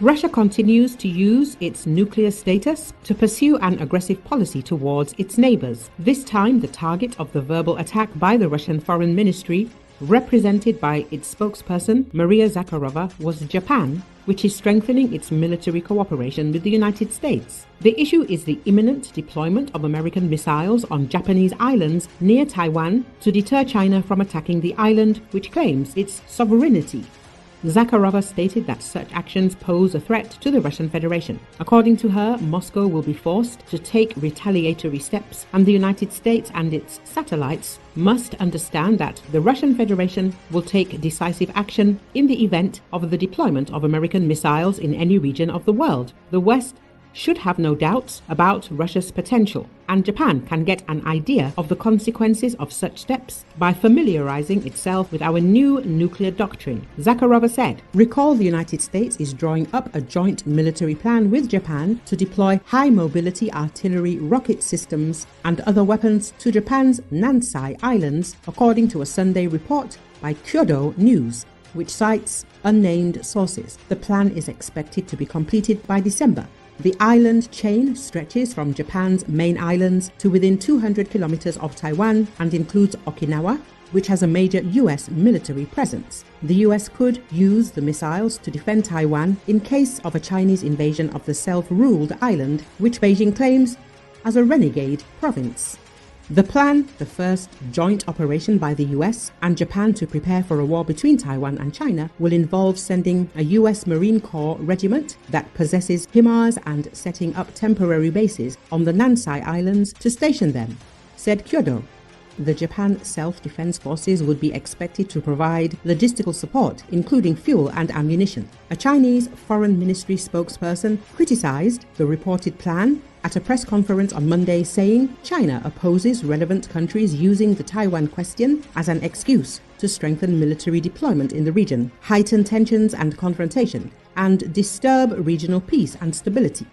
Russia continues to use its nuclear status to pursue an aggressive policy towards its neighbors. This time, the target of the verbal attack by the Russian Foreign Ministry, represented by its spokesperson, Maria Zakharova, was Japan, which is strengthening its military cooperation with the United States. The issue is the imminent deployment of American missiles on Japanese islands near Taiwan to deter China from attacking the island, which claims its sovereignty. Zakharova stated that such actions pose a threat to the Russian Federation. According to her, Moscow will be forced to take retaliatory steps, and the United States and its satellites must understand that the Russian Federation will take decisive action in the event of the deployment of American missiles in any region of the world. The West should have no doubts about Russia's potential, and Japan can get an idea of the consequences of such steps by familiarizing itself with our new nuclear doctrine. Zakharova said, "Recall the United States is drawing up a joint military plan with Japan to deploy high-mobility artillery rocket systems and other weapons to Japan's Nansei Islands, according to a Sunday report by Kyodo News, which cites unnamed sources. The plan is expected to be completed by December. The island chain stretches from Japan's main islands to within 200 kilometers of Taiwan and includes Okinawa, which has a major US military presence. The US could use the missiles to defend Taiwan in case of a Chinese invasion of the self-ruled island, which Beijing claims as a renegade province. The plan, the first joint operation by the US and Japan to prepare for a war between Taiwan and China, will involve sending a US Marine Corps regiment that possesses HIMARS and setting up temporary bases on the Nansei Islands to station them," said Kyodo. The Japan Self-Defense Forces would be expected to provide logistical support, including fuel and ammunition. A Chinese Foreign Ministry spokesperson criticized the reported plan at a press conference on Monday, saying China opposes relevant countries using the Taiwan question as an excuse to strengthen military deployment in the region, heighten tensions and confrontation, and disturb regional peace and stability.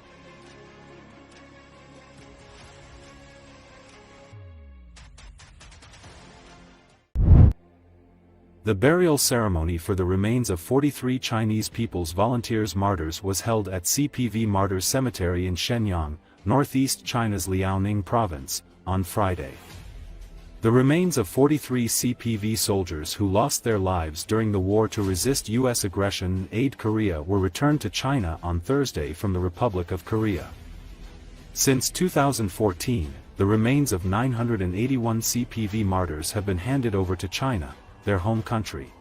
The burial ceremony for the remains of 43 Chinese People's Volunteers martyrs was held at CPV Martyrs Cemetery in Shenyang, northeast China's Liaoning province, on Friday. The remains of 43 CPV soldiers who lost their lives during the war to resist U.S. aggression and aid Korea were returned to China on Thursday from the Republic of Korea. Since 2014, the remains of 981 CPV martyrs have been handed over to China, their home country.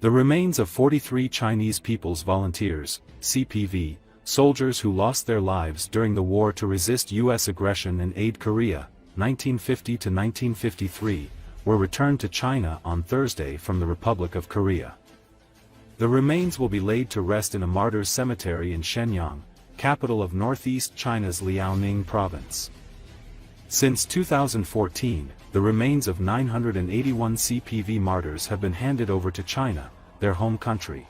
The remains of 43 Chinese People's Volunteers, CPV, soldiers who lost their lives during the war to resist U.S. aggression and aid Korea, 1950 to 1953, were returned to China on Thursday from the Republic of Korea. The remains will be laid to rest in a martyrs' cemetery in Shenyang, capital of northeast China's Liaoning province. Since 2014, the remains of 981 CPV martyrs have been handed over to China, their home country.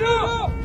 Doctrine!